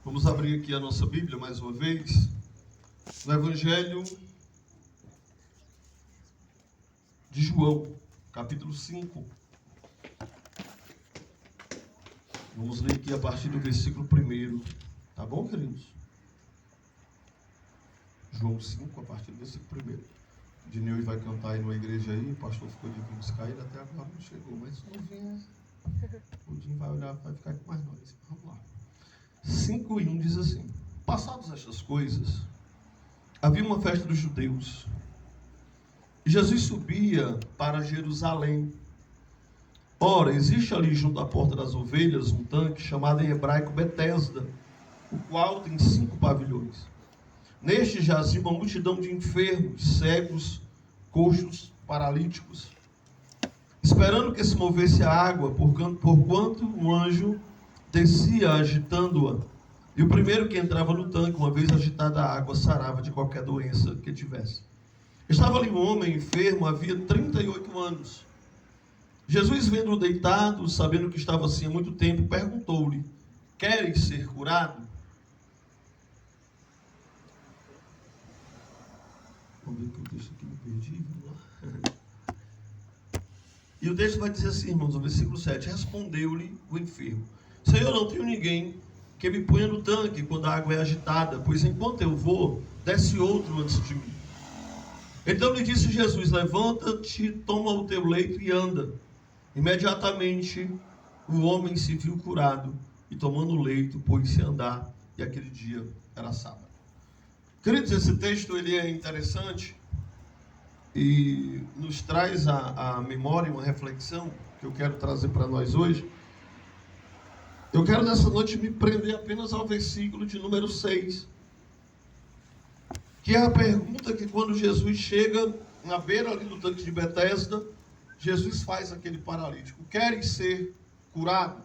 Vamos abrir aqui a nossa Bíblia mais uma vez, no Evangelho de João, capítulo 5. Vamos ler aqui a partir do versículo 1, tá bom, queridos? João 5, a partir do versículo 1. O Dineu vai cantar aí numa igreja aí, o pastor ficou de vir buscar ele, até agora não chegou, mas se não vier, o Dinho vai olhar, vai ficar com mais nós. Vamos lá. 5:1 diz assim: passadas estas coisas, havia uma festa dos judeus, e Jesus subia para Jerusalém. Ora, existe ali junto à porta das ovelhas um tanque chamado em hebraico Betesda, o qual tem 5 pavilhões. Neste jazia uma multidão de enfermos, cegos, coxos, paralíticos, esperando que se movesse a água, porquanto um anjo descia agitando-a. E o primeiro que entrava no tanque, uma vez agitada a água, sarava de qualquer doença que tivesse. Estava ali um homem enfermo, havia 38 anos. Jesus, vendo-o deitado, sabendo que estava assim há muito tempo, perguntou-lhe: queres ser curado? Vamos ver que o texto aqui me perdi. Vamos lá. E o texto vai dizer assim, irmãos, no versículo 7: respondeu-lhe o enfermo: Senhor, não tenho ninguém que me ponha no tanque quando a água é agitada, pois enquanto eu vou, desce outro antes de mim. Então lhe disse Jesus: levanta-te, toma o teu leito e anda. Imediatamente o homem se viu curado e, tomando o leito, pôs-se a andar, e aquele dia era sábado. Queridos, esse texto ele é interessante e nos traz à memória uma reflexão que eu quero trazer para nós hoje. Eu quero nessa noite me prender apenas ao versículo de número 6, que é a pergunta que quando Jesus chega na beira ali do tanque de Betesda, Jesus faz aquele paralítico: queres ser curado?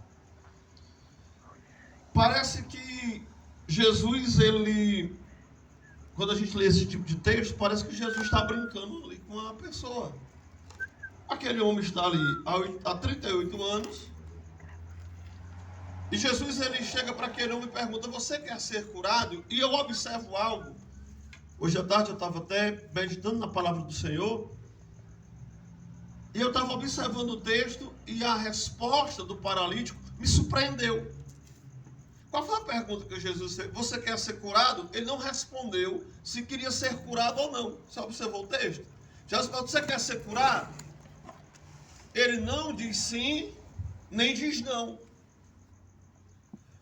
Parece que Jesus, quando a gente lê esse tipo de texto, parece que Jesus está brincando ali com a pessoa. Aquele homem está ali há 38 anos, e Jesus ele chega para aquele homem e pergunta: você quer ser curado? E eu observo algo. Hoje à tarde eu estava até meditando na palavra do Senhor, e eu estava observando o texto, e a resposta do paralítico me surpreendeu. Qual foi a pergunta que Jesus fez? Você quer ser curado? Ele não respondeu se queria ser curado ou não. Você observou o texto? Jesus falou: você quer ser curado? Ele não diz sim, nem diz não.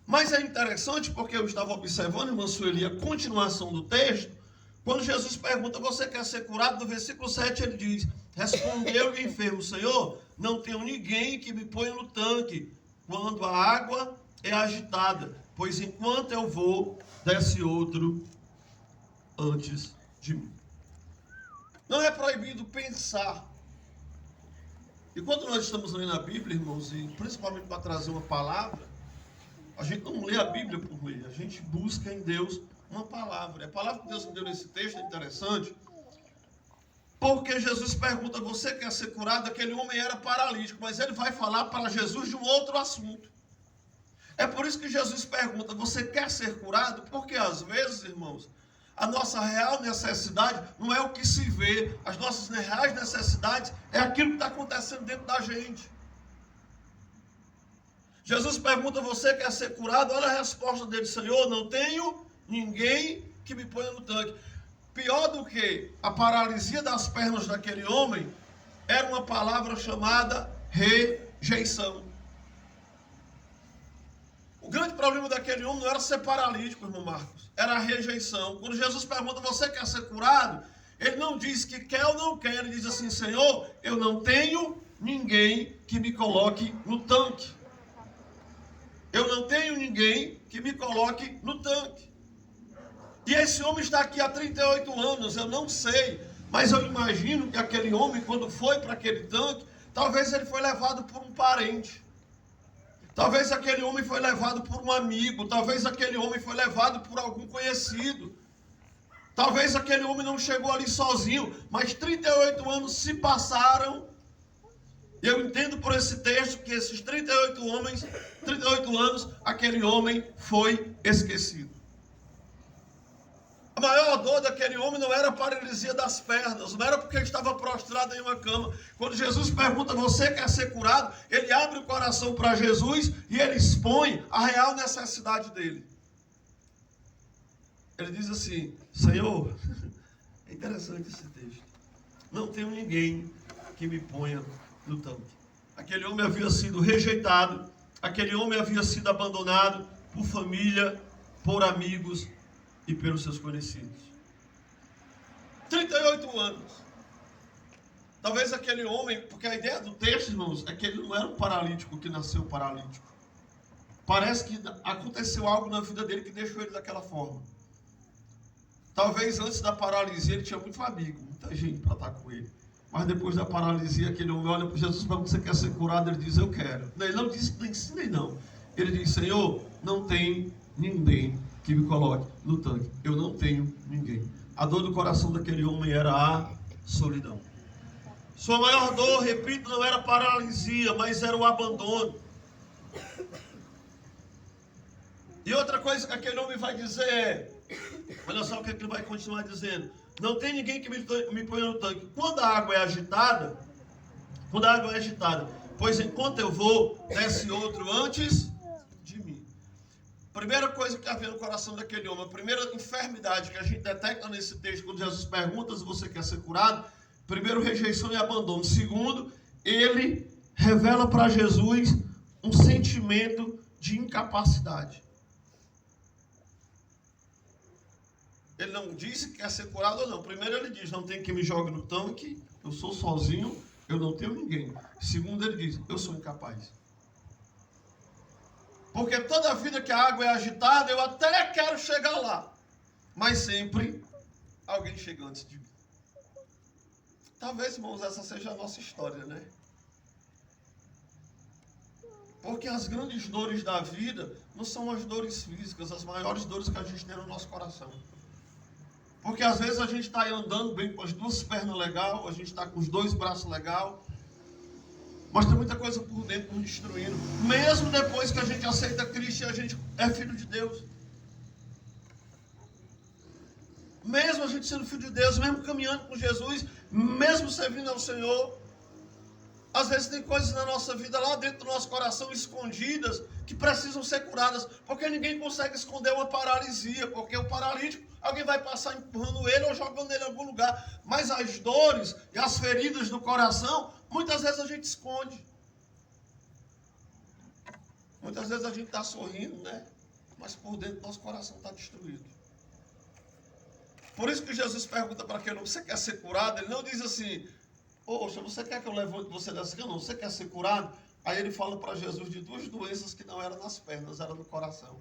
Mas é interessante porque eu estava observando, irmã Sueli, a continuação do texto. Quando Jesus pergunta: você quer ser curado? No versículo 7 ele diz: respondeu-lhe o enfermo: Senhor, não tenho ninguém que me ponha no tanque quando a água é agitada, pois enquanto eu vou, desce outro antes de mim. Não é proibido pensar. E quando nós estamos lendo a Bíblia, irmãos, e principalmente para trazer uma palavra, a gente não lê a Bíblia por ler, a gente busca em Deus uma palavra. A palavra que Deus me deu nesse texto é interessante, porque Jesus pergunta: você quer ser curado? Aquele homem era paralítico, mas ele vai falar para Jesus de um outro assunto. É por isso que Jesus pergunta: você quer ser curado? Porque às vezes, irmãos, a nossa real necessidade não é o que se vê. As nossas reais necessidades é aquilo que está acontecendo dentro da gente. Jesus pergunta: você quer ser curado? Olha a resposta dele: Senhor, não tenho ninguém que me ponha no tanque. Pior do que a paralisia das pernas daquele homem, era uma palavra chamada rejeição. O grande problema daquele homem não era ser paralítico, irmão Marcos, era a rejeição. Quando Jesus pergunta: você quer ser curado? Ele não diz que quer ou não quer, ele diz assim: Senhor, eu não tenho ninguém que me coloque no tanque. Eu não tenho ninguém que me coloque no tanque. E esse homem está aqui há 38 anos, eu não sei, mas eu imagino que aquele homem, quando foi para aquele tanque, talvez ele foi levado por um parente. Talvez aquele homem foi levado por um amigo, talvez aquele homem foi levado por algum conhecido. Talvez aquele homem não chegou ali sozinho, mas 38 anos se passaram E eu entendo por esse texto que esses 38 anos, aquele homem foi esquecido. A maior dor daquele homem não era a paralisia das pernas, não era porque ele estava prostrado em uma cama. Quando Jesus pergunta, você quer ser curado? Ele abre o coração para Jesus e ele expõe a real necessidade dele. Ele diz assim, Senhor, é interessante esse texto, não tenho ninguém que me ponha no tanque. Aquele homem havia sido rejeitado, aquele homem havia sido abandonado por família, por amigos e pelos seus conhecidos. 38 anos. Talvez aquele homem, porque a ideia do texto, irmãos, é que ele não era um paralítico que nasceu paralítico. Parece que aconteceu algo na vida dele que deixou ele daquela forma. Talvez antes da paralisia ele tinha muito amigo, muita gente para estar com ele. Mas depois da paralisia, aquele homem olha para Jesus e pergunta, você quer ser curado? Ele diz, eu quero. Ele não disse, nem ensinei não. Ele diz, Senhor, não tem ninguém que me coloque no tanque. Eu não tenho ninguém. A dor do coração daquele homem era a solidão. Sua maior dor, repito, não era a paralisia, mas era o abandono. E outra coisa que aquele homem vai dizer é, olha só o que ele vai continuar dizendo, não tem ninguém que me ponha no tanque. Quando a água é agitada, pois enquanto eu vou, desce outro antes de mim. Primeira coisa que havia no coração daquele homem, a primeira enfermidade que a gente detecta nesse texto, quando Jesus pergunta se você quer ser curado, primeiro, rejeição e abandono. Segundo, ele revela para Jesus um sentimento de incapacidade. Ele não disse que quer ser curado ou não. Primeiro ele diz, não tem quem me jogue no tanque, eu sou sozinho, eu não tenho ninguém. Segundo ele diz, eu sou incapaz. Porque toda vida que a água é agitada, eu até quero chegar lá. Mas sempre alguém chega antes de mim. Talvez, irmãos, essa seja a nossa história, né? Porque as grandes dores da vida não são as dores físicas, as maiores dores que a gente tem no nosso coração. Porque às vezes a gente está aí andando bem com as duas pernas legais, a gente está com os dois braços legais, mas tem muita coisa por dentro nos destruindo. Mesmo depois que a gente aceita Cristo e a gente é filho de Deus. Mesmo a gente sendo filho de Deus, mesmo caminhando com Jesus, mesmo servindo ao Senhor, às vezes tem coisas na nossa vida lá dentro do nosso coração escondidas que precisam ser curadas, porque ninguém consegue esconder uma paralisia, porque o paralítico, alguém vai passar empurrando ele ou jogando ele em algum lugar, mas as dores e as feridas do coração, muitas vezes a gente esconde. Muitas vezes a gente está sorrindo, né? Mas por dentro nosso coração está destruído. Por isso que Jesus pergunta para aquele homem, você quer ser curado? Ele não diz assim, poxa, você quer que eu levante você dessa cama? Não, você quer ser curado? Aí ele fala para Jesus de duas doenças que não eram nas pernas, eram no coração.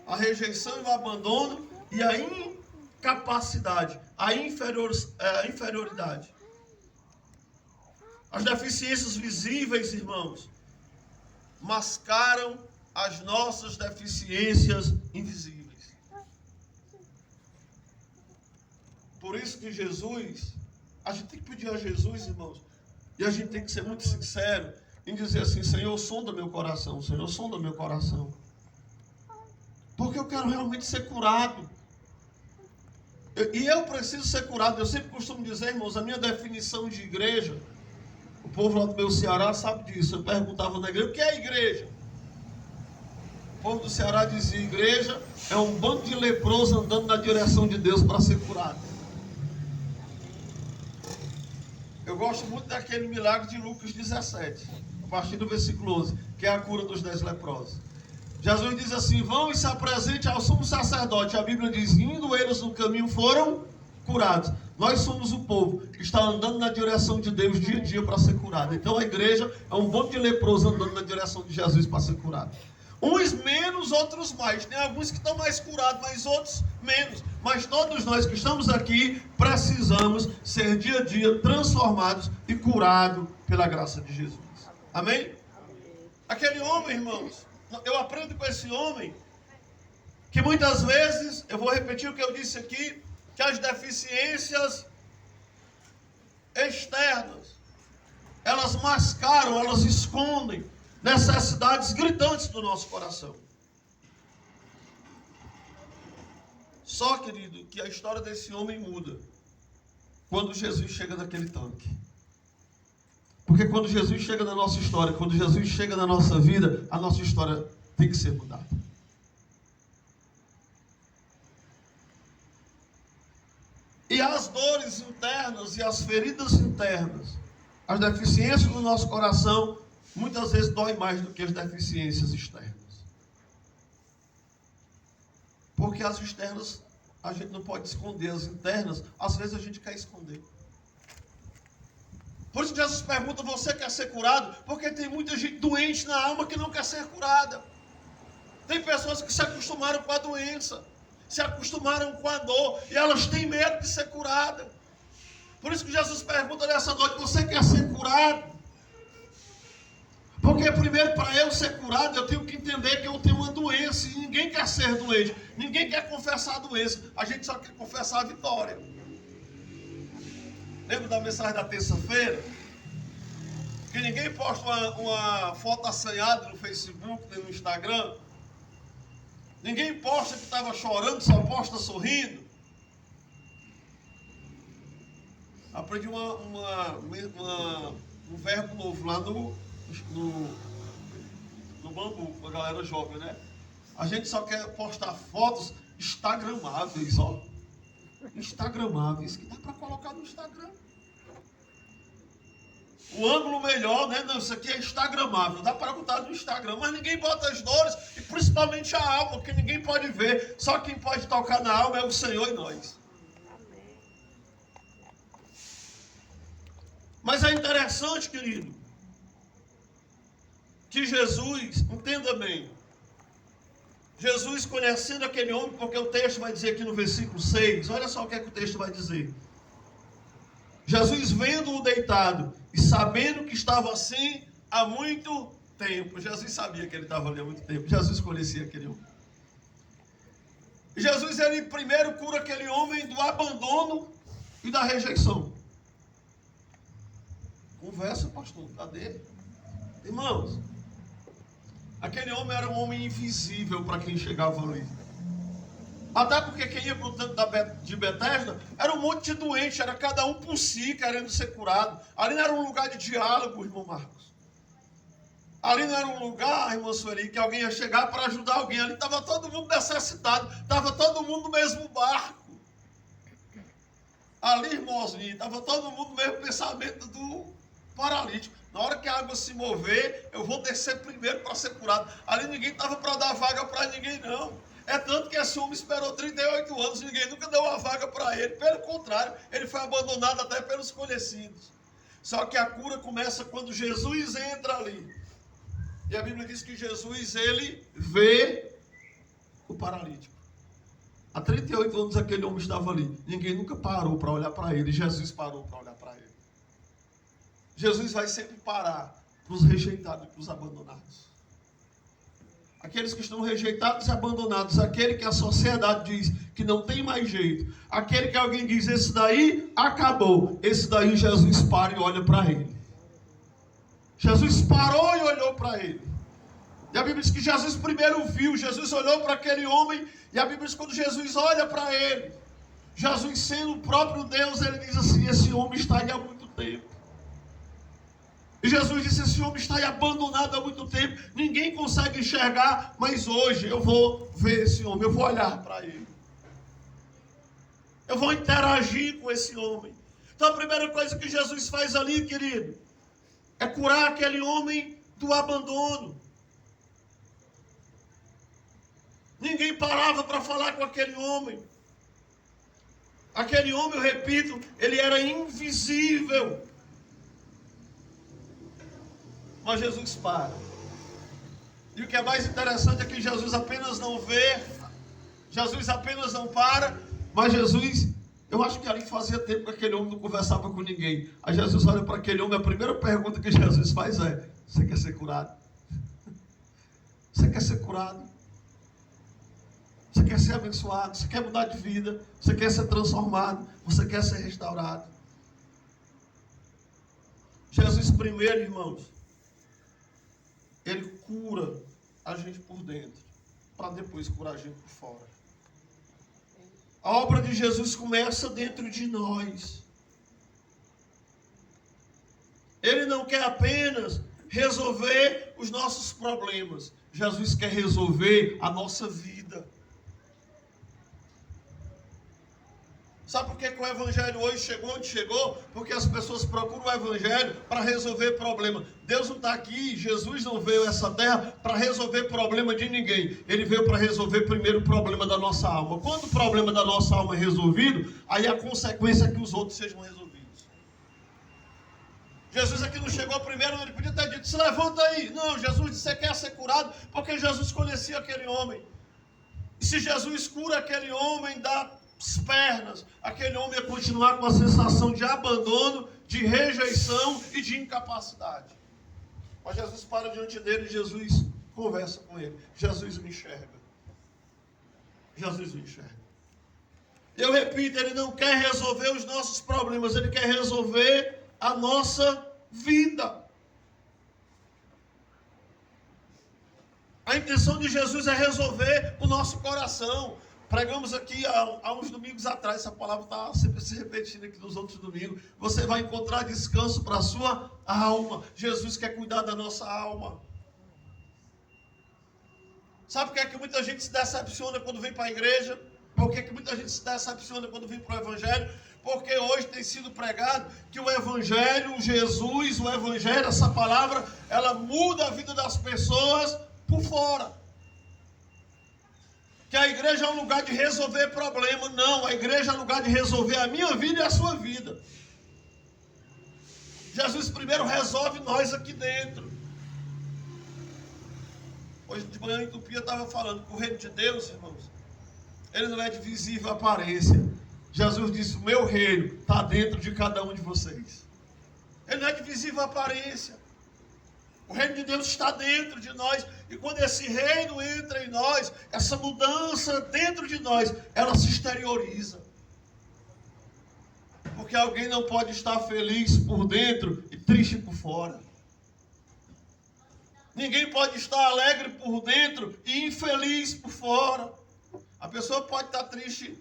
A rejeição e o abandono e a incapacidade, a inferioridade. As deficiências visíveis, irmãos, mascaram as nossas deficiências invisíveis. Por isso que Jesus, a gente tem que pedir a Jesus, irmãos, e a gente tem que ser muito sincero em dizer assim, Senhor, sonda meu coração, Senhor, sonda meu coração. Porque eu quero realmente ser curado. E eu preciso ser curado. Eu sempre costumo dizer, irmãos, a minha definição de igreja, o povo lá do meu Ceará sabe disso. Eu perguntava na igreja, o que é igreja? O povo do Ceará dizia, igreja é um bando de leprosos andando na direção de Deus para ser curado. Eu gosto muito daquele milagre de Lucas 17, a partir do versículo 11, que é a cura dos 10 leprosos. Jesus diz assim, vão e se apresente ao sumo sacerdote. A Bíblia diz, indo eles no caminho foram curados. Nós somos o povo que está andando na direção de Deus dia a dia para ser curado. Então a igreja é um bando de leprosos andando na direção de Jesus para ser curado. Uns menos, outros mais. Tem alguns que estão mais curados, mas outros menos. Mas todos nós que estamos aqui precisamos ser dia a dia transformados e curados pela graça de Jesus. Amém? Aquele homem, irmãos, eu aprendo com esse homem que muitas vezes, eu vou repetir o que eu disse aqui, que as deficiências externas elas mascaram, elas escondem necessidades gritantes do nosso coração. Só, querido, que a história desse homem muda quando Jesus chega naquele tanque. Porque quando Jesus chega na nossa história, quando Jesus chega na nossa vida, a nossa história tem que ser mudada. E as dores internas e as feridas internas, as deficiências do nosso coração, muitas vezes dói mais do que as deficiências externas. Porque as externas a gente não pode esconder, as internas, às vezes a gente quer esconder. Por isso Jesus pergunta, você quer ser curado? Porque tem muita gente doente na alma que não quer ser curada. Tem pessoas que se acostumaram com a doença, se acostumaram com a dor, e elas têm medo de ser curada. Por isso que Jesus pergunta nessa noite, você quer ser curado? Porque primeiro, para eu ser curado, eu tenho que entender que eu tenho uma doença, e ninguém quer ser doente, ninguém quer confessar a doença, a gente só quer confessar a vitória. Lembra da mensagem da terça-feira? Que ninguém posta uma foto assanhada no Facebook, nem no Instagram. Ninguém posta que estava chorando, só posta sorrindo. Aprendi um verbo novo lá no Bambu, com a galera jovem, né? A gente só quer postar fotos instagramáveis, ó. Instagramáveis, que dá para colocar no Instagram. O ângulo melhor, né? Não, isso aqui é instagramável, dá para botar no Instagram, mas ninguém bota as dores, e principalmente a alma, que ninguém pode ver, só quem pode tocar na alma é o Senhor e nós. Amém. Mas é interessante, querido, que Jesus, entenda bem, Jesus conhecendo aquele homem, porque o texto vai dizer aqui no versículo 6, olha só o que é que o texto vai dizer. Jesus vendo-o deitado e sabendo que estava assim há muito tempo. Jesus sabia que ele estava ali há muito tempo. Jesus conhecia aquele homem. Jesus, ele primeiro cura aquele homem do abandono e da rejeição. Conversa, pastor, cadê? Irmãos, aquele homem era um homem invisível para quem chegava ali. Até porque quem ia para o tanque de Betesda era um monte de doente, era cada um por si, querendo ser curado. Ali não era um lugar de diálogo, irmão Marcos. Ali não era um lugar, irmã Sueli, que alguém ia chegar para ajudar alguém. Ali estava todo mundo necessitado, estava todo mundo no mesmo barco. Ali, irmãozinho, estava todo mundo no mesmo pensamento do paralítico. Na hora que a água se mover, eu vou descer primeiro para ser curado. Ali ninguém estava para dar vaga para ninguém, não. É tanto que esse homem esperou 38 anos e ninguém nunca deu uma vaga para ele. Pelo contrário, ele foi abandonado até pelos conhecidos. Só que a cura começa quando Jesus entra ali. E a Bíblia diz que Jesus, ele vê o paralítico. Há 38 anos aquele homem estava ali. Ninguém nunca parou para olhar para ele. Jesus parou para olhar para ele. Jesus vai sempre parar para os rejeitados e para os abandonados. Aqueles que estão rejeitados e abandonados, aquele que a sociedade diz que não tem mais jeito, aquele que alguém diz, esse daí acabou, esse daí Jesus para e olha para ele. Jesus parou e olhou para ele. E a Bíblia diz que Jesus primeiro viu, Jesus olhou para aquele homem, e a Bíblia diz que quando Jesus olha para ele, Jesus sendo o próprio Deus, ele diz assim, esse homem está aí há muito tempo. E Jesus disse, esse homem está aí abandonado há muito tempo, ninguém consegue enxergar, mas hoje eu vou ver esse homem, eu vou olhar para ele. Eu vou interagir com esse homem. Então a primeira coisa que Jesus faz ali, querido, é curar aquele homem do abandono. Ninguém parava para falar com aquele homem. Aquele homem, eu repito, ele era invisível. Mas Jesus para. E o que é mais interessante é que Jesus apenas não vê, Jesus apenas não para, mas Jesus, eu acho que ali fazia tempo que aquele homem não conversava com ninguém. Aí Jesus olha para aquele homem, a primeira pergunta que Jesus faz é, você quer ser curado? Você quer ser curado? Você quer ser abençoado? Você quer mudar de vida? Você quer ser transformado? Você quer ser restaurado? Jesus primeiro, irmãos, ele cura a gente por dentro, para depois curar a gente por fora. A obra de Jesus começa dentro de nós. Ele não quer apenas resolver os nossos problemas. Jesus quer resolver a nossa vida. Sabe por que o Evangelho hoje chegou onde chegou? Porque as pessoas procuram o Evangelho para resolver problema. Deus não está aqui, Jesus não veio a essa terra para resolver problema de ninguém. Ele veio para resolver primeiro o problema da nossa alma. Quando o problema da nossa alma é resolvido, aí a consequência é que os outros sejam resolvidos. Jesus aqui não chegou primeiro, ele podia ter dito, se levanta aí. Não, Jesus disse, você quer ser curado? Porque Jesus conhecia aquele homem. E se Jesus cura aquele homem das pernas, aquele homem ia continuar com a sensação de abandono, de rejeição e de incapacidade. Mas Jesus para diante dele, Jesus conversa com ele. Jesus o enxerga. Jesus o enxerga. Eu repito, ele não quer resolver os nossos problemas, ele quer resolver a nossa vida. A intenção de Jesus é resolver o nosso coração. Pregamos aqui há uns domingos atrás, essa palavra está sempre se repetindo aqui nos outros domingos. Você vai encontrar descanso para a sua alma. Jesus quer cuidar da nossa alma. Sabe por que é que muita gente se decepciona quando vem para a igreja? Por que é que muita gente se decepciona quando vem para o Evangelho? Porque hoje tem sido pregado que o Evangelho, Jesus, o Evangelho, essa palavra, ela muda a vida das pessoas por fora. Que a igreja é um lugar de resolver problema. Não, a igreja é um lugar de resolver a minha vida e a sua vida. Jesus primeiro resolve nós aqui dentro. Hoje de manhã em Tupi eu estava falando que o reino de Deus, irmãos, ele não é de visível aparência. Jesus disse, o meu reino está dentro de cada um de vocês. Ele não é de visível aparência. O reino de Deus está dentro de nós. E quando esse reino entra em nós, essa mudança dentro de nós, ela se exterioriza. Porque alguém não pode estar feliz por dentro e triste por fora. Ninguém pode estar alegre por dentro e infeliz por fora. A pessoa pode estar triste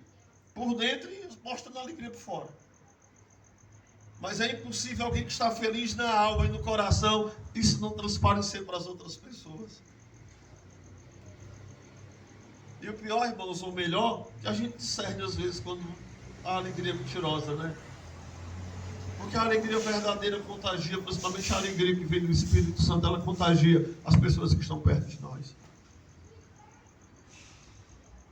por dentro e mostrando alegria por fora. Mas é impossível alguém que está feliz na alma e no coração, isso não transparecer para as outras pessoas. E o pior, irmãos, ou melhor, que a gente discerne às vezes quando a alegria é mentirosa, né? Porque a alegria verdadeira contagia, principalmente a alegria que vem do Espírito Santo, ela contagia as pessoas que estão perto de nós.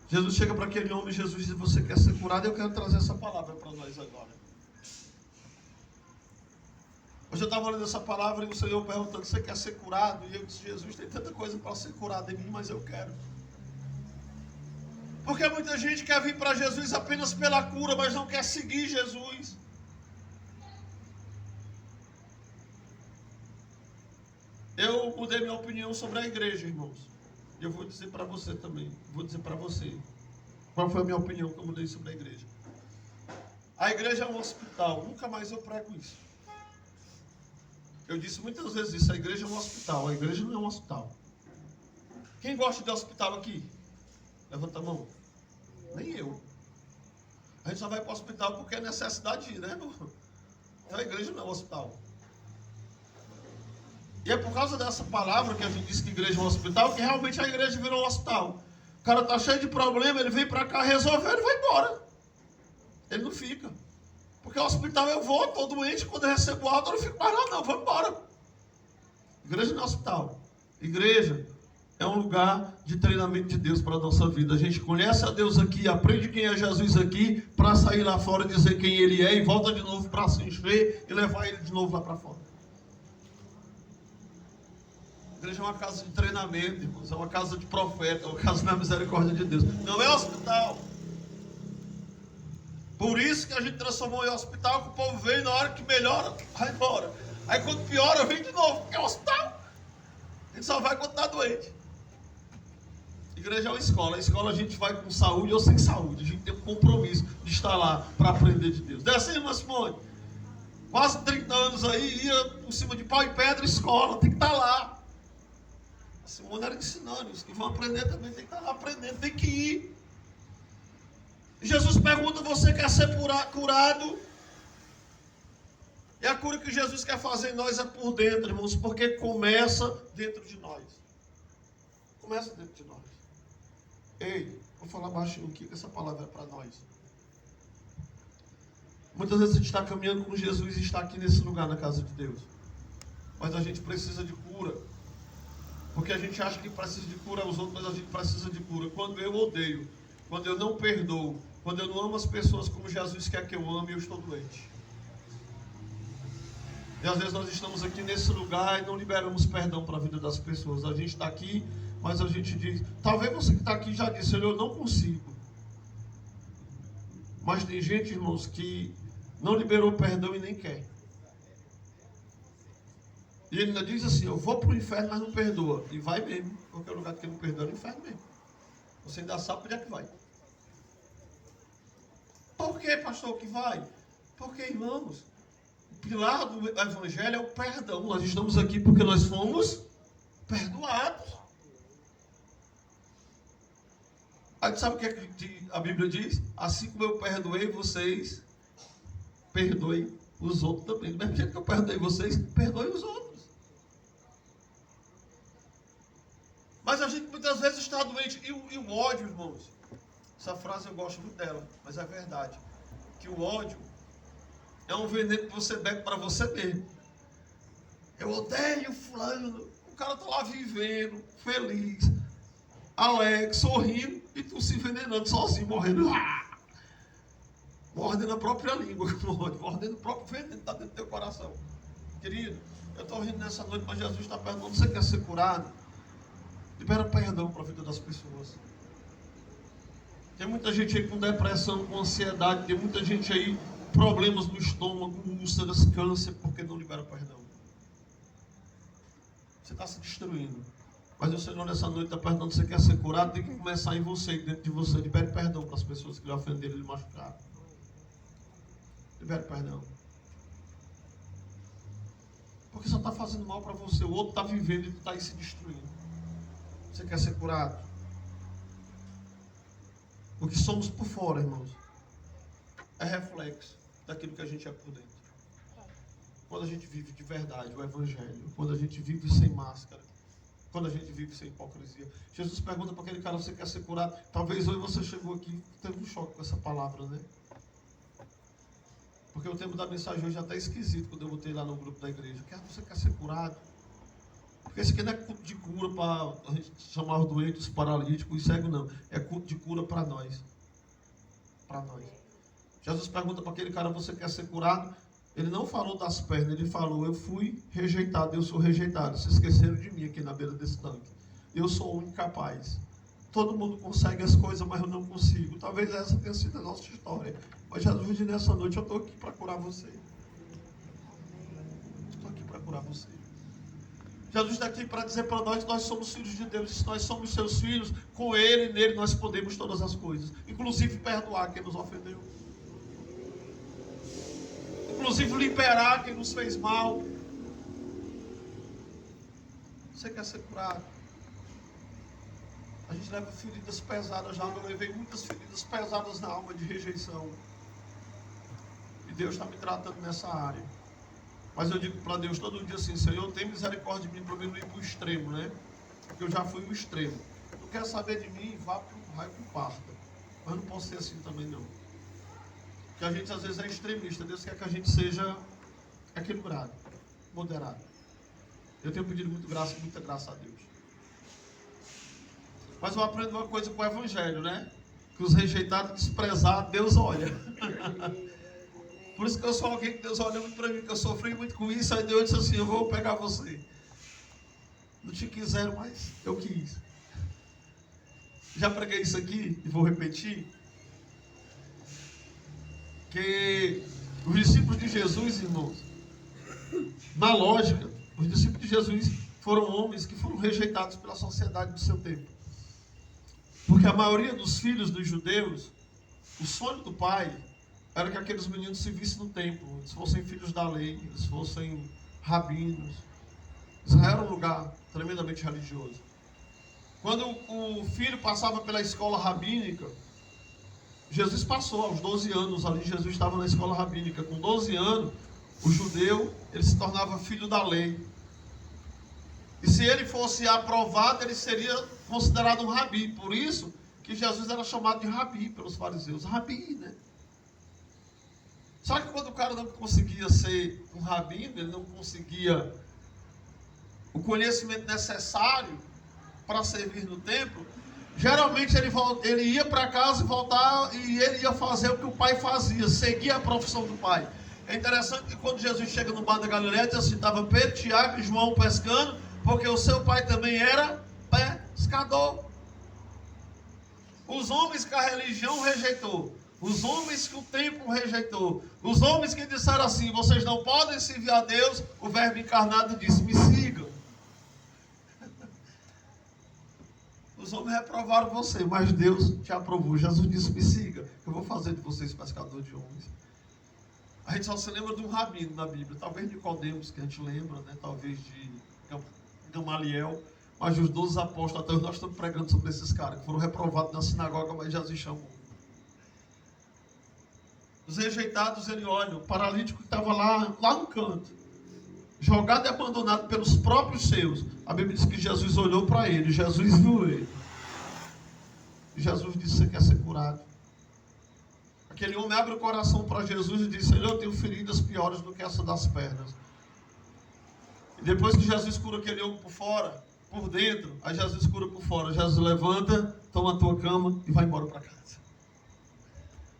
Jesus chega para aquele homem e Jesus diz, você quer ser curado? Eu quero trazer essa palavra para nós agora. Hoje eu estava lendo essa palavra e o Senhor perguntando, você quer ser curado? E eu disse, Jesus, tem tanta coisa para ser curado em mim, mas eu quero. Porque muita gente quer vir para Jesus apenas pela cura, mas não quer seguir Jesus. Eu mudei minha opinião sobre a igreja, irmãos. E eu vou dizer para você também. Vou dizer para você. Qual foi a minha opinião que eu mudei sobre a igreja? A igreja é um hospital. Nunca mais eu prego isso. Eu disse muitas vezes isso. A igreja é um hospital. A igreja não é um hospital. Quem gosta de hospital aqui? Levanta a mão. Nem eu. A gente só vai para o hospital porque é necessidade de ir, né? Então a igreja não é um hospital. E é por causa dessa palavra que a gente disse que a igreja é um hospital, que realmente a igreja virou um hospital. O cara está cheio de problema, ele vem para cá resolver, ele vai embora. Ele não fica. Porque o hospital eu vou, estou doente, quando eu recebo alta, eu não fico mais lá, não, eu vou embora. Igreja não é hospital. Igreja é um lugar de treinamento de Deus para a nossa vida. A gente conhece a Deus aqui, aprende quem é Jesus aqui, para sair lá fora e dizer quem Ele é, e volta de novo para se encher e levar Ele de novo lá para fora. A igreja é uma casa de treinamento, irmãos, é uma casa de profeta, é uma casa da misericórdia de Deus. Não é hospital. Por isso que a gente transformou em hospital, que o povo vem na hora que melhora, vai embora. Aí quando piora, vem de novo, porque é hospital. A gente só vai quando está doente. A igreja é uma escola. A escola a gente vai com saúde ou sem saúde. A gente tem um compromisso de estar lá para aprender de Deus. Desce aí, irmã Simone. quase 30 anos aí, ia por cima de pau e pedra, escola, tem que estar lá. A Simone era ensinando, os que vão aprender também tem que estar lá aprendendo, tem que ir. Jesus pergunta, você quer ser curado? E a cura que Jesus quer fazer em nós é por dentro, irmãos, porque começa dentro de nós. Começa dentro de nós. Ei, vou falar baixinho aqui, que essa palavra é para nós. Muitas vezes a gente está caminhando com Jesus e está aqui nesse lugar, na casa de Deus. Mas a gente precisa de cura. Porque a gente acha que precisa de cura aos outros, mas a gente precisa de cura. Quando eu odeio, quando eu não perdoo, quando eu não amo as pessoas como Jesus quer que eu ame, eu estou doente. E às vezes nós estamos aqui nesse lugar e não liberamos perdão para a vida das pessoas. A gente está aqui, mas a gente diz... Talvez você que está aqui já disse, eu não consigo. Mas tem gente, irmãos, que não liberou perdão e nem quer. E ele ainda diz assim, eu vou para o inferno, mas não perdoa. E vai mesmo. Qualquer lugar que ele não perdoa é o inferno mesmo. Você ainda sabe onde é que vai. Por que, pastor, que vai? Porque, irmãos, o pilar do evangelho é o perdão. Nós estamos aqui porque nós fomos perdoados. Aí sabe o que a Bíblia diz? Assim como eu perdoei vocês, perdoem os outros também. Do mesmo jeito que eu perdoei vocês, perdoem os outros. Mas a gente muitas vezes está doente. E o ódio, irmãos? Essa frase eu gosto muito dela, mas é verdade. Que o ódio é um veneno que você bebe para você mesmo. Eu odeio fulano. O cara está lá vivendo, feliz, alegre, sorrindo, e tu se envenenando sozinho, morrendo. Mordendo a própria língua, mordendo o próprio veneno que está dentro do teu coração. Querido, eu estou rindo nessa noite, mas Jesus está perguntando, você quer ser curado? Libera perdão para a vida das pessoas. Tem muita gente aí com depressão, com ansiedade, tem muita gente aí, problemas no estômago, úlceras, câncer, porque não libera perdão. Você está se destruindo. Mas o Senhor nessa noite está perguntando, você quer ser curado? Tem que começar em você, dentro de você. Libere perdão para as pessoas que lhe ofenderam e lhe machucaram. Libere perdão. Porque só está fazendo mal para você. O outro está vivendo e tu está aí se destruindo. Você quer ser curado? O que somos por fora, irmãos, é reflexo daquilo que a gente é por dentro. Quando a gente vive de verdade o Evangelho, quando a gente vive sem máscara, quando a gente vive sem hipocrisia. Jesus pergunta para aquele cara, você quer ser curado? Talvez hoje você chegou aqui e teve um choque com essa palavra, né? Porque o tempo da mensagem hoje é até esquisito, quando eu botei lá no grupo da igreja. Você quer ser curado? Porque esse aqui não é culto de cura para a gente chamar os doentes, os paralíticos, os cegos, não. É culto de cura para nós. Para nós. Jesus pergunta para aquele cara, você quer ser curado? Ele não falou das pernas, ele falou, eu fui rejeitado, eu sou rejeitado. Vocês esqueceram de mim aqui na beira desse tanque. Eu sou o incapaz. Todo mundo consegue as coisas, mas eu não consigo. Talvez essa tenha sido a nossa história. Mas Jesus, nessa noite, eu estou aqui para curar você. Estou aqui para curar você. Jesus está aqui para dizer para nós que nós somos filhos de Deus. E se nós somos seus filhos, com Ele e nele nós podemos todas as coisas. Inclusive perdoar quem nos ofendeu. Inclusive liberar quem nos fez mal. Você quer ser curado? A gente leva feridas pesadas já. Eu levei muitas feridas pesadas na alma de rejeição. E Deus está me tratando nessa área. Mas eu digo para Deus todo dia assim, Senhor, tem misericórdia de mim para eu não ir para o extremo, né? Porque eu já fui no extremo. Não quer saber de mim, vai para o parta. Mas não posso ser assim também não. Porque a gente às vezes é extremista. Deus quer que a gente seja equilibrado, moderado. Eu tenho pedido muita graça a Deus. Mas eu aprendo uma coisa com o Evangelho, né? Que os rejeitados, desprezados, Deus olha. Por isso que eu sou alguém que Deus olha muito para mim, que eu sofri muito com isso. Aí Deus disse assim, eu vou pegar você. Não te quiseram, mas eu quis. Já preguei isso aqui e vou repetir. Que os discípulos de Jesus, irmãos, na lógica, os discípulos de Jesus foram homens que foram rejeitados pela sociedade do seu tempo. Porque a maioria dos filhos dos judeus, o sonho do pai era que aqueles meninos se vissem no templo, eles fossem filhos da lei, eles fossem rabinos. Israel era um lugar tremendamente religioso. Quando o filho passava pela escola rabínica, Jesus passou aos 12 anos ali, Jesus estava na escola rabínica. Com 12 anos, o judeu, ele se tornava filho da lei. E se ele fosse aprovado, ele seria considerado um rabi. Por isso que Jesus era chamado de rabi pelos fariseus. Rabi, né? Só que quando o cara não conseguia ser um rabino, ele não conseguia o conhecimento necessário para servir no templo, geralmente ele ia para casa e voltava, e ele ia fazer o que o pai fazia, seguir a profissão do pai. É interessante que quando Jesus chega no mar da Galileia, diz assim, estava Pedro, Tiago e João pescando, porque o seu pai também era pescador. Os homens que a religião rejeitou, os homens que o templo rejeitou, os homens que disseram assim, vocês não podem servir a Deus, o verbo encarnado disse, me sigam. Os homens reprovaram você, mas Deus te aprovou. Jesus disse, me siga, eu vou fazer de vocês pescador de homens. A gente só se lembra de um rabino na Bíblia, talvez de Nicodemos, que a gente lembra, né? Talvez de Gamaliel, mas os 12 apóstolos, até nós estamos pregando sobre esses caras, que foram reprovados na sinagoga, mas Jesus chamou. Os rejeitados, ele olha, o paralítico que estava lá no canto, jogado e abandonado pelos próprios seus. A Bíblia diz que Jesus olhou para ele, Jesus viu ele. E Jesus disse, você quer ser curado? Aquele homem abre o coração para Jesus e diz, Senhor, eu tenho feridas piores do que essa das pernas. E depois que Jesus cura aquele homem por fora, por dentro, aí Jesus cura por fora. Jesus levanta, toma a tua cama e vai embora para casa.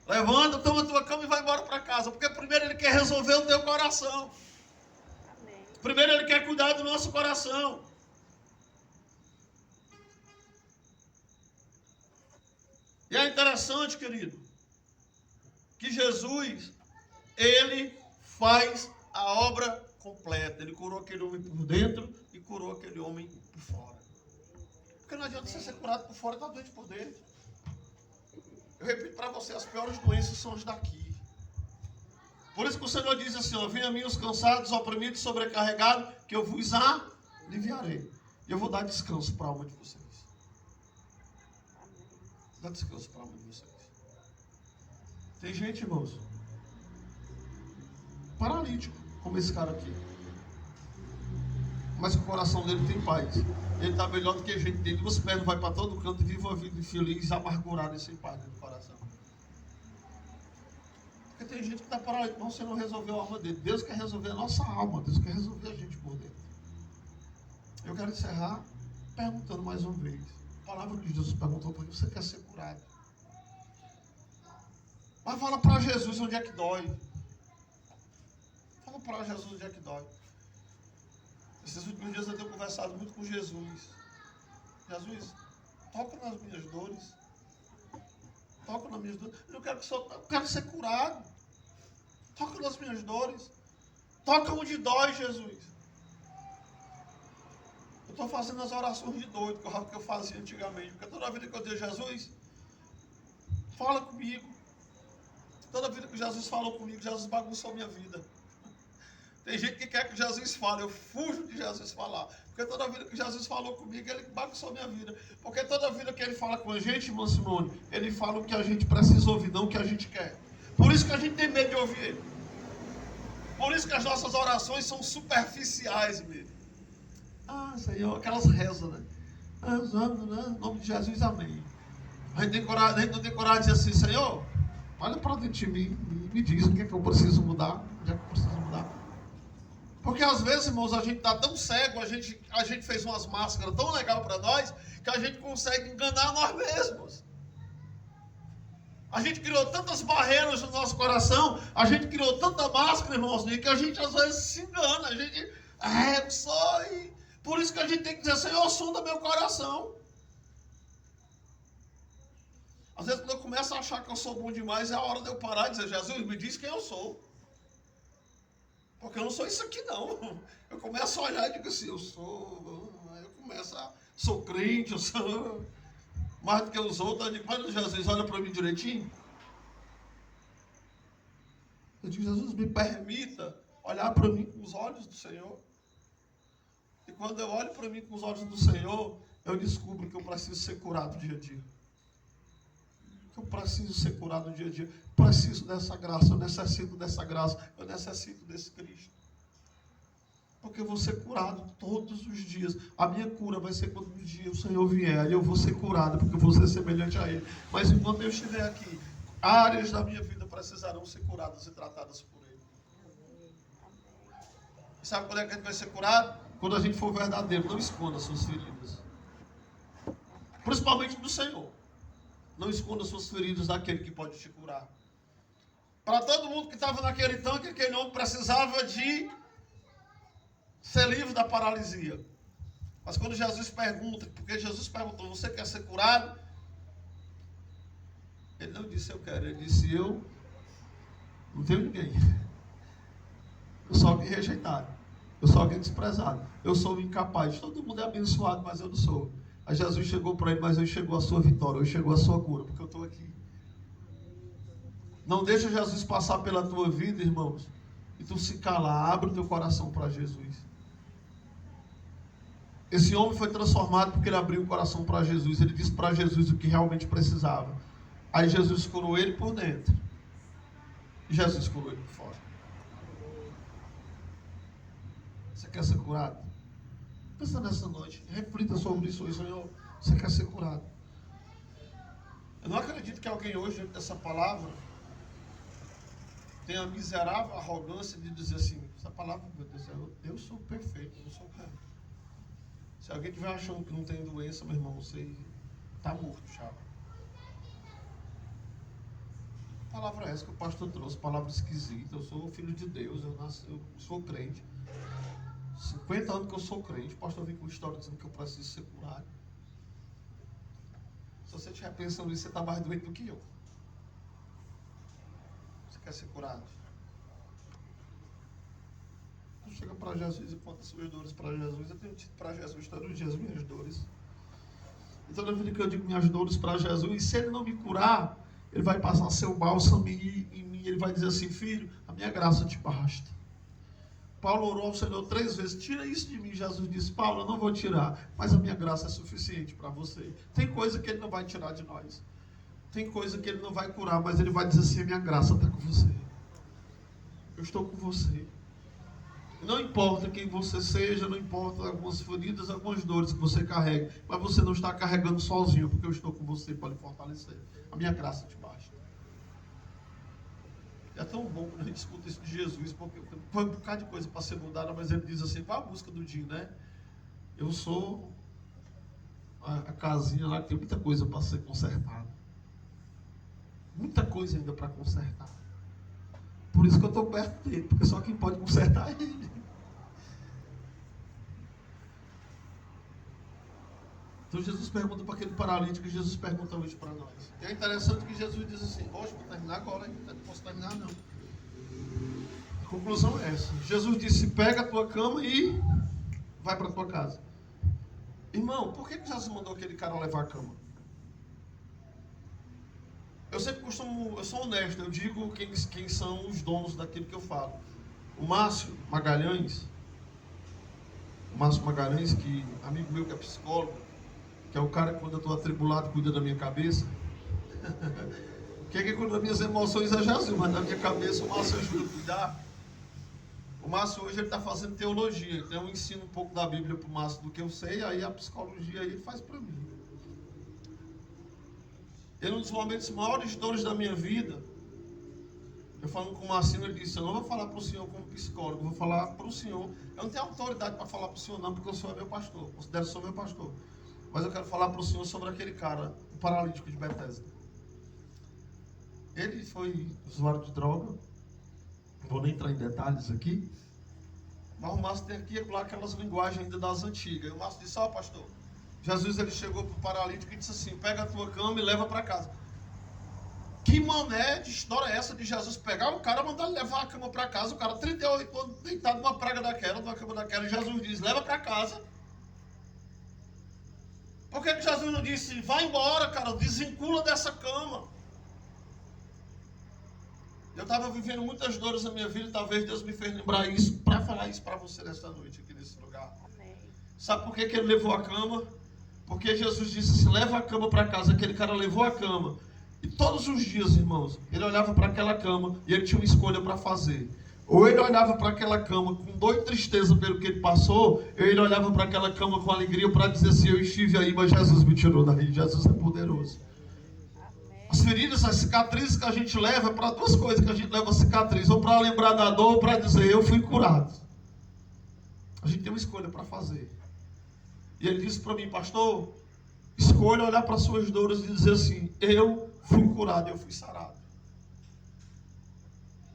Levanta, toma a tua cama e vai embora para casa. Porque primeiro ele quer resolver o teu coração. Primeiro ele quer cuidar do nosso coração. E é interessante, querido, que Jesus, ele faz a obra completa. Ele curou aquele homem por dentro e curou aquele homem por fora. Porque não adianta você ser curado por fora e estar doente por dentro. Eu repito para você, as piores doenças são as daqui. Por isso que o Senhor diz assim, ó, venha a mim os cansados, oprimidos, sobrecarregados, que eu vos aliviarei. E eu vou dar descanso para a alma de vocês. Dá descanso para a alma de vocês. Tem gente, irmãos, paralítico, como esse cara aqui. Mas o coração dele tem paz. Ele está melhor do que a gente. Tem duas pernas, vai para todo canto e vive uma vida infeliz, amargurada e sem paz no coração. Porque tem gente que está paralítico, mas você não resolveu a alma dele. Deus quer resolver a nossa alma, Deus quer resolver a gente por dentro. Eu quero encerrar perguntando mais uma vez. A palavra de Jesus perguntou para você quer ser curado. Mas fala para Jesus onde é que dói. Fala para Jesus onde é que dói. Esses últimos dias eu tenho conversado muito com Jesus. Jesus, toca nas minhas dores. Toca nas minhas dores. Eu quero ser curado. Toca nas minhas dores. Toca onde dói, Jesus. Eu estou fazendo as orações de doido, que eu fazia antigamente. Porque toda vida que eu digo, Jesus, fala comigo. Toda vida que Jesus falou comigo, Jesus bagunçou a minha vida. Tem gente que quer que Jesus fale, eu fujo de Jesus falar. Porque toda vida que Jesus falou comigo, ele bagunçou a minha vida. Porque toda vida que ele fala com a gente, irmão Simone, ele fala o que a gente precisa ouvir, não o que a gente quer. Por isso que a gente tem medo de ouvir ele. Por isso que as nossas orações são superficiais mesmo. Ah, Senhor, aquelas rezas, né? Em nome de Jesus, amém. A gente não tem coragem de dizer assim, Senhor, olha para dentro de mim, me diz o que é que eu preciso mudar, onde é que eu preciso mudar. Porque às vezes, irmãos, a gente está tão cego, a gente fez umas máscaras tão legal para nós, que a gente consegue enganar nós mesmos. A gente criou tantas barreiras no nosso coração, a gente criou tanta máscara, irmãos, que a gente às vezes se engana, a gente, eu sou, e por isso que a gente tem que dizer, Senhor, sonda meu coração. Às vezes quando eu começo a achar que eu sou bom demais, é a hora de eu parar e dizer, Jesus, me diz quem eu sou. Porque eu não sou isso aqui não. Eu começo a olhar e digo assim, eu sou crente, eu sou mais do que os outros. Eu digo, mas Jesus, olha para mim direitinho. Eu digo, Jesus, me permita olhar para mim com os olhos do Senhor. E quando eu olho para mim com os olhos do Senhor, eu descubro que eu preciso ser curado dia a dia. Que eu preciso ser curado dia a dia. Preciso dessa graça, eu necessito dessa graça, eu necessito desse Cristo. Porque eu vou ser curado todos os dias. A minha cura vai ser quando um dia o Senhor vier. E eu vou ser curado, porque eu vou ser semelhante a Ele. Mas enquanto eu estiver aqui, áreas da minha vida precisarão ser curadas e tratadas por Ele. E sabe quando é que a gente vai ser curado? Quando a gente for verdadeiro. Não esconda suas feridas. Principalmente do Senhor. Não esconda suas feridas daquele que pode te curar. Para todo mundo que estava naquele tanque, aquele homem precisava de ser livre da paralisia. Mas quando Jesus pergunta, porque Jesus perguntou, você quer ser curado? Ele não disse eu quero, ele disse eu não tenho ninguém. Eu sou alguém rejeitado, eu sou alguém desprezado, eu sou incapaz. Todo mundo é abençoado, mas eu não sou. Aí Jesus chegou para ele, mas hoje chegou a sua vitória, hoje chegou a sua cura, porque eu estou aqui. Não deixa Jesus passar pela tua vida, irmãos, e tu se calar, abre o teu coração para Jesus. Esse homem foi transformado porque ele abriu o coração para Jesus. Ele disse para Jesus o que realmente precisava. Aí Jesus curou ele por dentro. E Jesus curou ele por fora. Você quer ser curado? Pensa nessa noite. Reflita sobre isso hoje, Senhor. Você quer ser curado? Eu não acredito que alguém hoje, dentro dessa palavra, tenha a miserável arrogância de dizer assim, essa palavra, meu Deus, eu sou perfeito, eu não sou perfeito. Se alguém estiver achando que não tem doença, meu irmão, você está morto já. Que palavra é essa que o pastor trouxe? Palavra esquisita. Eu sou filho de Deus, eu sou crente. 50 anos que eu sou crente, o pastor vem com história dizendo que eu preciso ser curado. Se você estiver pensando nisso, você está mais doente do que eu. Você quer ser curado? Então chega para Jesus e conta suas dores para Jesus. Eu tenho dito para Jesus todos os dias minhas dores. Então na vida que eu digo minhas dores para Jesus, e se Ele não me curar, Ele vai passar seu bálsamo em mim. Ele vai dizer assim, filho, a minha graça te basta. Paulo orou ao Senhor 3 vezes, tira isso de mim. Jesus disse, Paulo, eu não vou tirar, mas a minha graça é suficiente para você. Tem coisa que Ele não vai tirar de nós. Tem coisa que Ele não vai curar, mas Ele vai dizer assim, a minha graça está com você. Eu estou com você. Não importa quem você seja, não importa algumas feridas, algumas dores que você carregue, mas você não está carregando sozinho, porque eu estou com você para lhe fortalecer. A minha graça te basta. É tão bom quando a gente escuta isso de Jesus, porque foi um bocado de coisa para ser mudada, mas ele diz assim, qual a música do dia, né? Eu sou a casinha lá que tem muita coisa para ser consertada. Muita coisa ainda para consertar. Por isso que eu estou perto dele, porque só quem pode consertar é ele. Então Jesus pergunta para aquele paralítico e Jesus pergunta hoje para nós. E é interessante que Jesus diz assim, hoje vou terminar agora, ainda não posso terminar não. A conclusão é essa. Jesus disse, pega a tua cama e vai para a tua casa. Irmão, por que Jesus mandou aquele cara levar a cama? Eu sempre eu sou honesto, eu digo quem são os donos daquilo que eu falo. O Márcio Magalhães, que amigo meu que é psicólogo, que é o cara que quando eu estou atribulado cuida da minha cabeça. Quem cuida das minhas emoções é Jesus, mas na minha cabeça o Márcio ajuda a cuidar. O Márcio hoje ele está fazendo teologia, então eu ensino um pouco da Bíblia para o Márcio do que eu sei, aí a psicologia ele faz para mim. Ele, um dos momentos maiores dores da minha vida, eu falando com o Marcinho, ele disse, eu não vou falar para o senhor como psicólogo, eu vou falar para o senhor. Eu não tenho autoridade para falar para o senhor não, porque o senhor é meu pastor, considero o senhor meu pastor. Mas eu quero falar para o senhor sobre aquele cara, o paralítico de Betesda. Ele foi usuário de droga, não vou nem entrar em detalhes aqui, mas o Márcio tem aqui lá aquelas linguagens ainda das antigas. E o Márcio disse, ó pastor, Jesus ele chegou para o paralítico e disse assim, pega a tua cama e leva para casa. Que mané de história é essa de Jesus pegar o cara, mandar ele levar a cama para casa, o cara 38 anos deitado numa praga daquela, numa cama daquela, e Jesus diz, leva para casa. Por que Jesus não disse, vai embora, cara, desvincula dessa cama? Eu estava vivendo muitas dores na minha vida e talvez Deus me fez lembrar isso para falar isso para você nesta noite aqui nesse lugar. Amém. Sabe por que ele levou a cama? Porque Jesus disse assim, leva a cama para casa. Aquele cara levou a cama. E todos os dias, irmãos, ele olhava para aquela cama e ele tinha uma escolha para fazer. Ou ele olhava para aquela cama com dor e tristeza pelo que ele passou, ou ele olhava para aquela cama com alegria para dizer assim, eu estive aí, mas Jesus me tirou daí. Jesus é poderoso. As feridas, as cicatrizes que a gente leva, é para duas coisas que a gente leva a cicatriz. Ou para lembrar da dor, ou para dizer, eu fui curado. A gente tem uma escolha para fazer. E ele disse para mim, pastor, escolha olhar para suas dores e dizer assim, eu fui curado, eu fui sarado.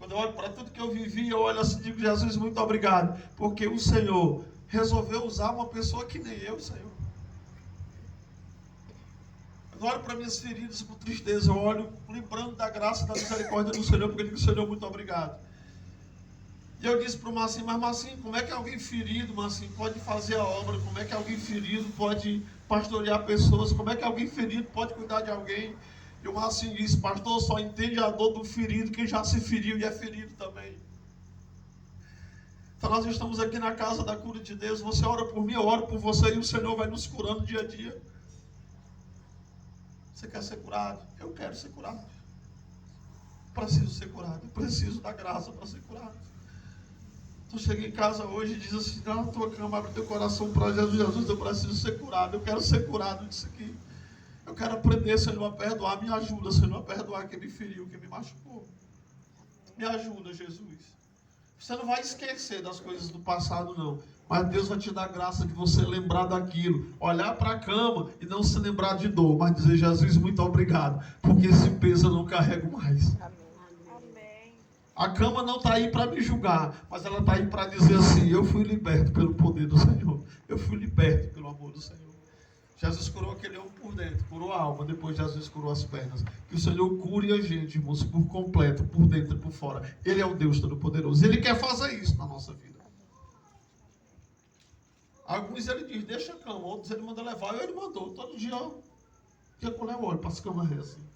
Quando eu olho para tudo que eu vivi, eu olho assim e digo, Jesus, muito obrigado. Porque o Senhor resolveu usar uma pessoa que nem eu, Senhor. Eu olho para minhas feridas com tristeza, eu olho lembrando da graça e da misericórdia do Senhor, porque eu digo, Senhor, muito obrigado. E eu disse para o Marcinho, mas Marcinho, como é que alguém ferido, Marcinho, pode fazer a obra? Como é que alguém ferido pode pastorear pessoas? Como é que alguém ferido pode cuidar de alguém? E o Marcinho disse, pastor, só entende a dor do ferido quem já se feriu e é ferido também. Então nós estamos aqui na casa da cura de Deus, você ora por mim, eu oro por você e o Senhor vai nos curando dia a dia. Você quer ser curado? Eu quero ser curado. Preciso ser curado, eu preciso da graça para ser curado. Então cheguei em casa hoje e diz assim, dá na tua cama, abre teu coração para Jesus, Jesus, eu preciso ser curado, eu quero ser curado disso aqui. Eu quero aprender, Senhor, a perdoar. Me ajuda, Senhor, a perdoar quem me feriu, quem me machucou. Me ajuda, Jesus. Você não vai esquecer das coisas do passado, não. Mas Deus vai te dar graça de você lembrar daquilo. Olhar para a cama e não se lembrar de dor. Mas dizer, Jesus, muito obrigado. Porque esse peso eu não carrego mais. Amém. A cama não está aí para me julgar. Mas ela está aí para dizer assim, eu fui liberto pelo poder do Senhor. Eu fui liberto pelo amor do Senhor. Jesus curou aquele homem por dentro, curou a alma, depois Jesus curou as pernas. Que o Senhor cure a gente, irmãos, por completo, por dentro e por fora. Ele é o Deus Todo-Poderoso. Ele quer fazer isso na nossa vida. Alguns ele diz, deixa a cama, outros ele manda levar. Ele mandou, todo dia, ó. Que quando eu olho para as camas assim.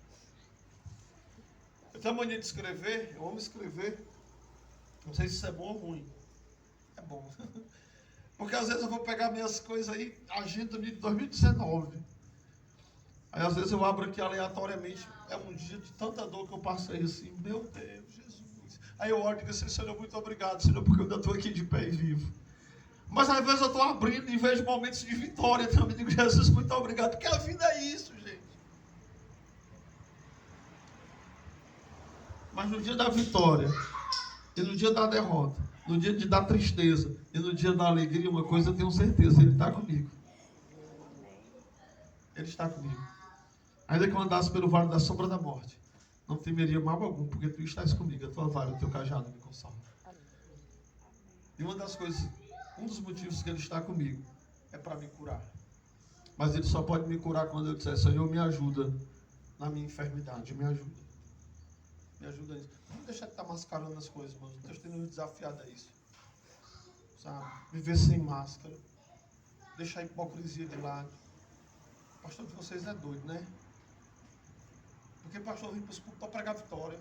Eu tenho a mania de escrever, eu amo escrever. Não sei se isso é bom ou ruim. É bom. Porque às vezes eu vou pegar minhas coisas aí, agenda de 2019. Aí às vezes eu abro aqui aleatoriamente, é um dia de tanta dor que eu passei assim, meu Deus, Jesus. Aí eu olho e digo assim, Senhor, muito obrigado, Senhor, porque eu ainda estou aqui de pé e vivo. Mas às vezes eu estou abrindo e vejo momentos de vitória também, digo, Jesus, muito obrigado, porque a vida é isso, gente. Mas no dia da vitória e no dia da derrota, no dia da tristeza e no dia da alegria, uma coisa eu tenho certeza, Ele está comigo. Ele está comigo. Ainda que eu andasse pelo vale da sombra da morte, não temeria mal algum, porque Tu estás comigo, a Tua vara, o Teu cajado me consola. E uma das coisas, um dos motivos que Ele está comigo é para me curar. Mas Ele só pode me curar quando eu disser, Senhor, me ajuda na minha enfermidade, me ajuda. Me ajuda nisso. Não deixar de estar mascarando as coisas, mano. Deus tem nos desafiado a isso. Sabe? Viver sem máscara. Deixar a hipocrisia de lado. Pastor de vocês é doido, né? Porque pastor vem para os cultos para pregar vitória.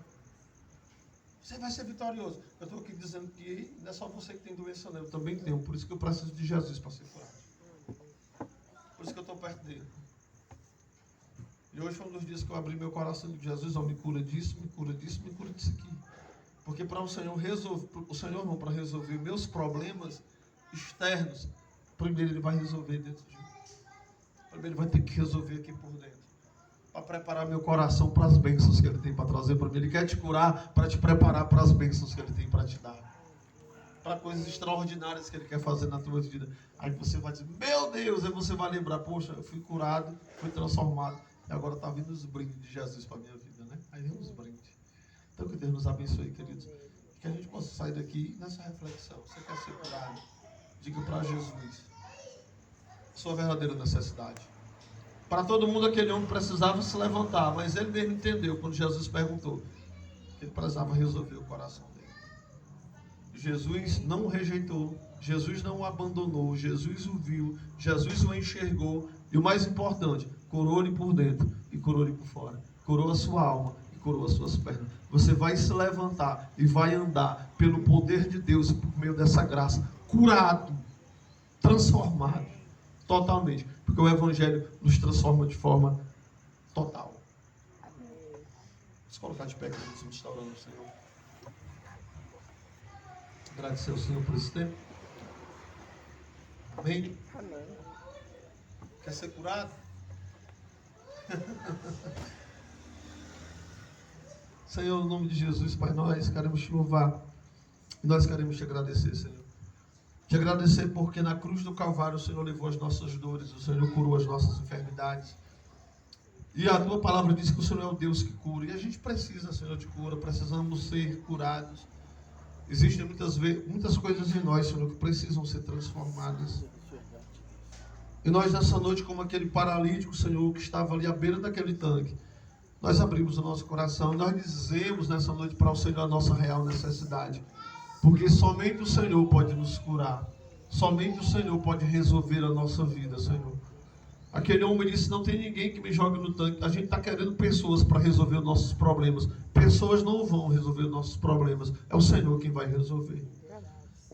Você vai ser vitorioso. Eu estou aqui dizendo que não é só você que tem doença, não. Eu também tenho. Por isso que eu preciso de Jesus para ser curado. Por isso que eu estou perto dele. E hoje foi um dos dias que eu abri meu coração e disse, Jesus, ó, me cura disso, me cura disso, me cura disso aqui. Porque para o Senhor resolver, para resolver meus problemas externos, primeiro Ele vai resolver dentro de mim. Primeiro Ele vai ter que resolver aqui por dentro. Para preparar meu coração para as bênçãos que Ele tem para trazer para mim. Ele quer te curar para te preparar para as bênçãos que Ele tem para te dar. Para coisas extraordinárias que Ele quer fazer na tua vida. Aí você vai dizer, meu Deus, aí você vai lembrar, poxa, eu fui curado, fui transformado. E agora está vindo os brindes de Jesus para a minha vida, né? Aí vem os brindes. Então que Deus nos abençoe, queridos. Que a gente possa sair daqui nessa reflexão. Você quer ser curado? Diga para Jesus sua verdadeira necessidade. Para todo mundo, aquele homem precisava se levantar, mas ele mesmo entendeu quando Jesus perguntou que ele precisava resolver o coração dele. Jesus não o rejeitou, Jesus não o abandonou, Jesus o viu, Jesus o enxergou e o mais importante, curou-lhe por dentro e curou-lhe por fora. Curou a sua alma e curou curou as suas pernas. Você vai se levantar e vai andar pelo poder de Deus e por meio dessa graça, curado, transformado totalmente, porque o Evangelho nos transforma de forma total. Vamos colocar de pé que nós vamos estar orando ao Senhor. Agradecer ao Senhor por esse tempo. Amém? Amém. Quer ser curado? Senhor, no nome de Jesus, Pai, nós queremos te louvar e nós queremos te agradecer, Senhor. Te agradecer porque na cruz do Calvário o Senhor levou as nossas dores, o Senhor curou as nossas enfermidades. E a tua palavra diz que o Senhor é o Deus que cura. E a gente precisa, Senhor, de cura, precisamos ser curados. Existem muitas coisas em nós, Senhor, que precisam ser transformadas. E nós nessa noite, como aquele paralítico, Senhor, que estava ali à beira daquele tanque, nós abrimos o nosso coração e nós dizemos nessa noite para o Senhor a nossa real necessidade. Porque somente o Senhor pode nos curar. Somente o Senhor pode resolver a nossa vida, Senhor. Aquele homem disse, não tem ninguém que me jogue no tanque. A gente está querendo pessoas para resolver os nossos problemas. Pessoas não vão resolver os nossos problemas. É o Senhor quem vai resolver.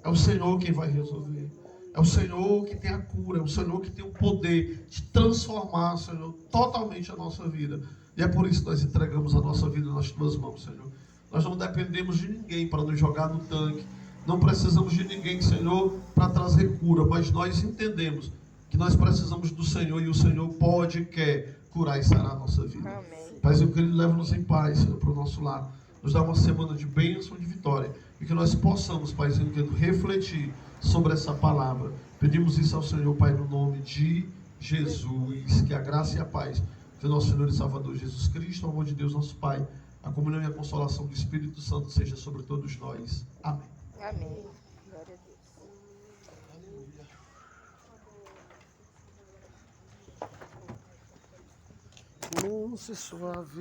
É o Senhor quem vai resolver. É o Senhor que tem a cura. É o Senhor que tem o poder de transformar, Senhor, totalmente a nossa vida. E é por isso que nós entregamos a nossa vida nas tuas mãos, Senhor. Nós não dependemos de ninguém para nos jogar no tanque. Não precisamos de ninguém, Senhor, para trazer cura. Mas nós entendemos que nós precisamos do Senhor e o Senhor pode e quer curar e sarar a nossa vida. Amém. Pai, eu querido, leva-nos em paz, Senhor, para o nosso lar. Nos dá uma semana de bênção e de vitória. E que nós possamos, Pai, Senhor, refletir sobre essa palavra. Pedimos isso ao Senhor, Pai, no nome de Jesus. Que a graça e a paz do nosso Senhor e Salvador Jesus Cristo, o amor de Deus, nosso Pai, a comunhão e a consolação do Espírito Santo seja sobre todos nós. Amém. Amém. Glória a Deus. Doce, suave.